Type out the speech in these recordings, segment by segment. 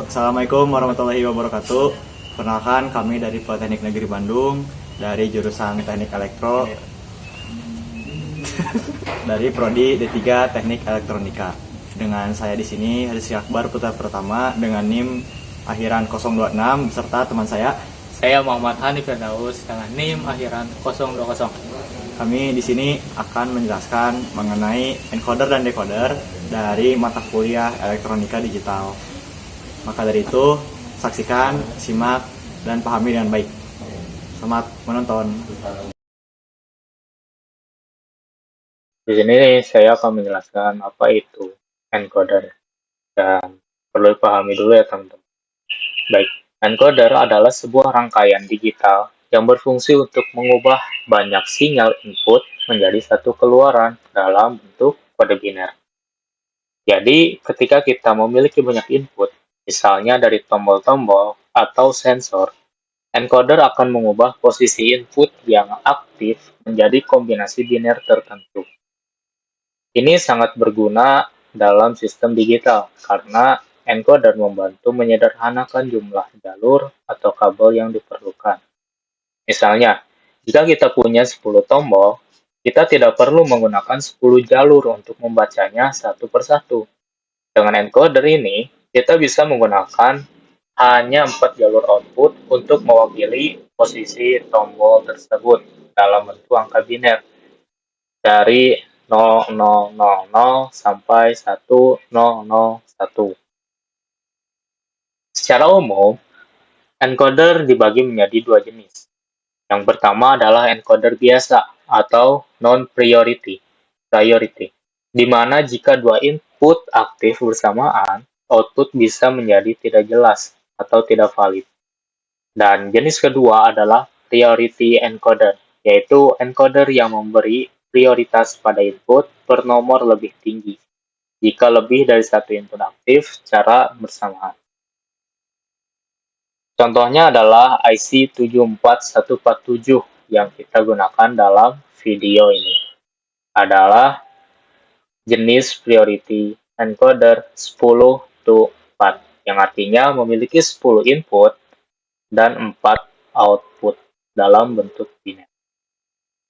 Assalamualaikum warahmatullahi wabarakatuh. Perkenalkan, kami dari Politeknik Negeri Bandung, dari jurusan Teknik Elektro, dari Prodi D3 Teknik Elektronika. Dengan saya di sini Rizky Akbar Putra Pertama dengan NIM akhiran 026 beserta teman saya. Saya Muhammad Hanif Firdaus dengan NIM akhiran 020. Kami di sini akan menjelaskan mengenai encoder dan decoder dari mata kuliah elektronika digital. Maka dari itu, saksikan, simak, dan pahami dengan baik. Selamat menonton. Di sini saya akan menjelaskan apa itu encoder dan perlu dipahami dulu ya teman-teman. Baik, encoder adalah sebuah rangkaian digital yang berfungsi untuk mengubah banyak sinyal input menjadi satu keluaran dalam bentuk kode biner. Jadi, ketika kita memiliki banyak input, misalnya dari tombol-tombol atau sensor, encoder akan mengubah posisi input yang aktif menjadi kombinasi biner tertentu. Ini sangat berguna dalam sistem digital karena encoder membantu menyederhanakan jumlah jalur atau kabel yang diperlukan. Misalnya, jika kita punya 10 tombol, kita tidak perlu menggunakan 10 jalur untuk membacanya satu persatu. Dengan encoder ini, kita bisa menggunakan hanya 4 jalur output untuk mewakili posisi tombol tersebut dalam bentuk angka biner dari 0000 sampai 1001. Secara umum, encoder dibagi menjadi dua jenis. Yang pertama adalah encoder biasa atau non-priority, di mana jika dua input aktif bersamaan, output bisa menjadi tidak jelas atau tidak valid. Dan jenis kedua adalah priority encoder, yaitu encoder yang memberi prioritas pada input per nomor lebih tinggi jika lebih dari satu input aktif secara bersamaan. Contohnya adalah IC 74147 yang kita gunakan dalam video ini. Adalah jenis priority encoder 10-4, yang artinya memiliki 10 input dan 4 output dalam bentuk biner.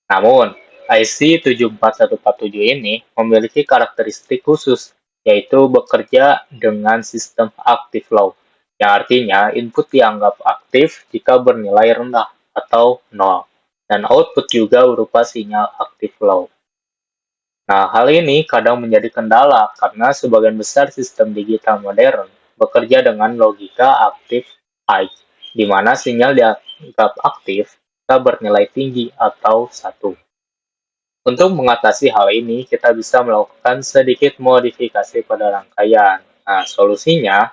Namun, IC 74147 ini memiliki karakteristik khusus, yaitu bekerja dengan sistem active low, yang artinya input dianggap aktif jika bernilai rendah atau 0, dan output juga berupa sinyal active low. Nah, hal ini kadang menjadi kendala karena sebagian besar sistem digital modern bekerja dengan logika active high, di mana sinyal dianggap aktif jika bernilai tinggi atau 1. Untuk mengatasi hal ini, kita bisa melakukan sedikit modifikasi pada rangkaian. Nah, solusinya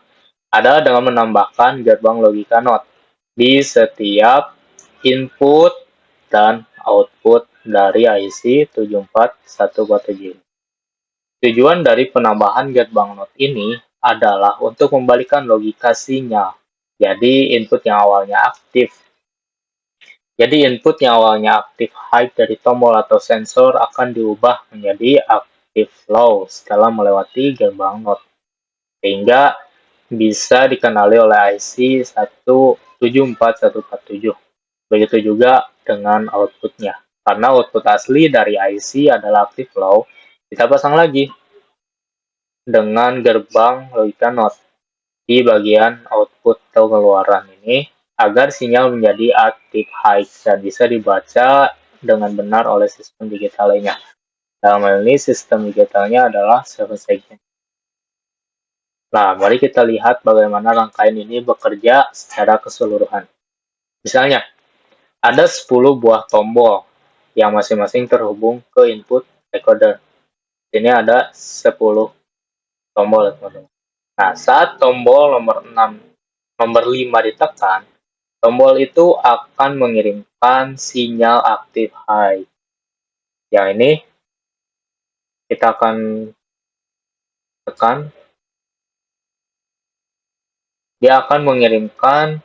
adalah dengan menambahkan gerbang logika NOT di setiap input dan output dari IC 74147. Tujuan dari penambahan gerbang NOT ini adalah untuk membalikan logika sinyal. Jadi input yang awalnya aktif. Jadi input yang awalnya aktif high dari tombol atau sensor akan diubah menjadi aktif low setelah melewati gerbang NOT. Sehingga bisa dikenali oleh IC 74147. Begitu juga dengan outputnya. Karena output asli dari IC adalah active low, kita pasang lagi dengan gerbang logika NOT di bagian output atau keluaran ini agar sinyal menjadi active high dan bisa dibaca dengan benar oleh sistem digital lainnya. Dalam hal ini sistem digitalnya adalah 7 segment. Nah, mari kita lihat bagaimana rangkaian ini bekerja secara keseluruhan. Misalnya, ada 10 buah tombol yang masing-masing terhubung ke input decoder. Ini ada 10 tombol, teman-teman. Nah, saat tombol nomor 5 ditekan, tombol itu akan mengirimkan sinyal aktif high. Yang ini kita akan tekan. Dia akan mengirimkan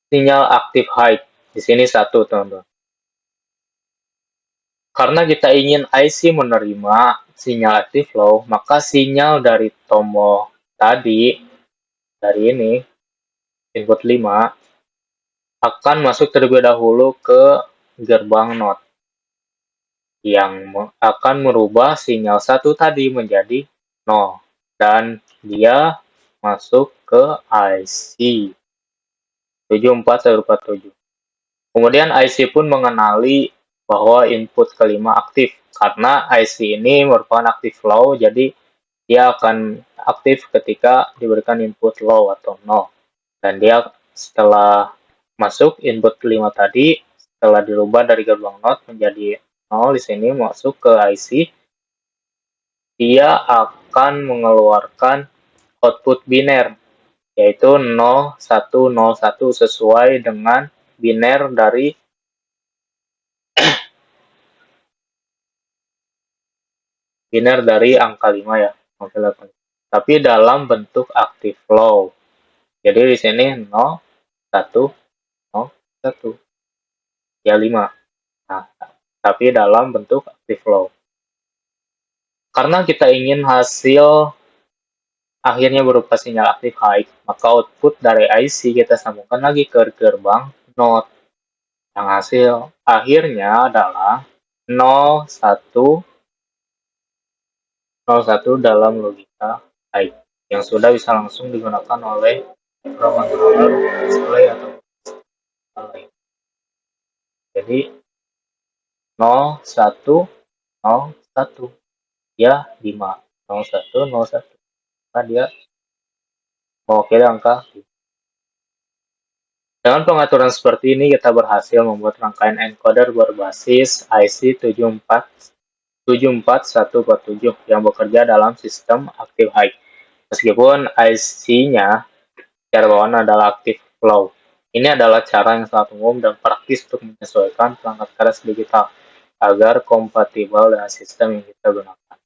sinyal aktif high. Di sini 1, teman-teman. Karena kita ingin IC menerima sinyal active low, maka sinyal dari tombol tadi dari ini, input 5, akan masuk terlebih dahulu ke gerbang NOT yang akan merubah sinyal 1 tadi menjadi 0 dan dia masuk ke IC 74147. Kemudian IC pun mengenali bahwa input kelima aktif karena IC ini merupakan active low, jadi dia akan aktif ketika diberikan input low atau 0. Dan dia setelah masuk input 5 tadi, setelah dirubah dari gerbang NOT menjadi 0 di sini masuk ke IC, dia akan mengeluarkan output biner yaitu 0101 sesuai dengan biner dari angka 5 ya. Tapi dalam bentuk active low. Jadi di sini 0 1 0 1 ya 5. Nah, tapi dalam bentuk active low. Karena kita ingin hasil akhirnya berupa sinyal aktif high, maka output dari IC kita sambungkan lagi ke gerbang NOT. Yang hasil akhirnya adalah 01 dalam logika high, yang sudah bisa langsung digunakan oleh microcontroller, display, atau lain. Jadi 01 01 ya 5 01 01, nah dia mewakili angka. Dengan pengaturan seperti ini, kita berhasil membuat rangkaian encoder berbasis IC 74147 yang bekerja dalam sistem active high. Meskipun IC-nya secara bawaan adalah active low. Ini adalah cara yang sangat umum dan praktis untuk menyesuaikan perangkat keras digital agar kompatibel dengan sistem yang kita gunakan.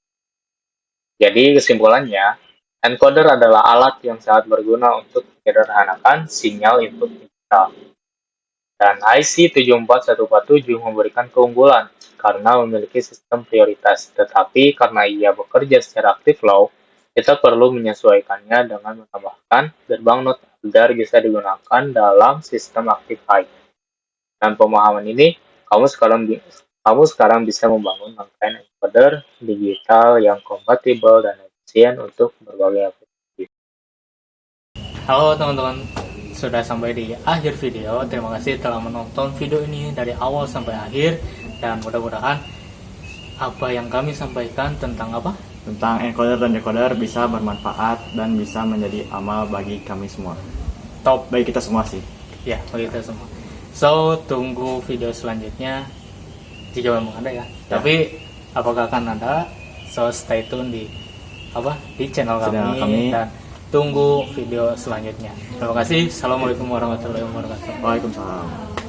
Jadi kesimpulannya, encoder adalah alat yang sangat berguna untuk menyederhanakan sinyal input digital. Dan IC 74147 memberikan keunggulan karena memiliki sistem prioritas, tetapi karena ia bekerja secara active low, kita perlu menyesuaikannya dengan menambahkan gerbang NOT agar bisa digunakan dalam sistem active high. Dan pemahaman ini, kamu sekarang bisa membangun rangkaian encoder digital yang kompatibel dan efisien untuk berbagai aplikasi. Halo teman-teman, sudah sampai di akhir video. Terima kasih telah menonton video ini dari awal sampai akhir, dan mudah-mudahan apa yang kami sampaikan tentang encoder dan decoder bisa bermanfaat dan bisa menjadi amal bagi kami semua. top Bagi kita semua sih. ya bagi kita semua. So tunggu video selanjutnya jika memang ada ya. Tapi apakah akan ada? So stay tune di channel kami dan tunggu video selanjutnya. Terima kasih. Assalamualaikum warahmatullahi wabarakatuh. Waalaikumsalam.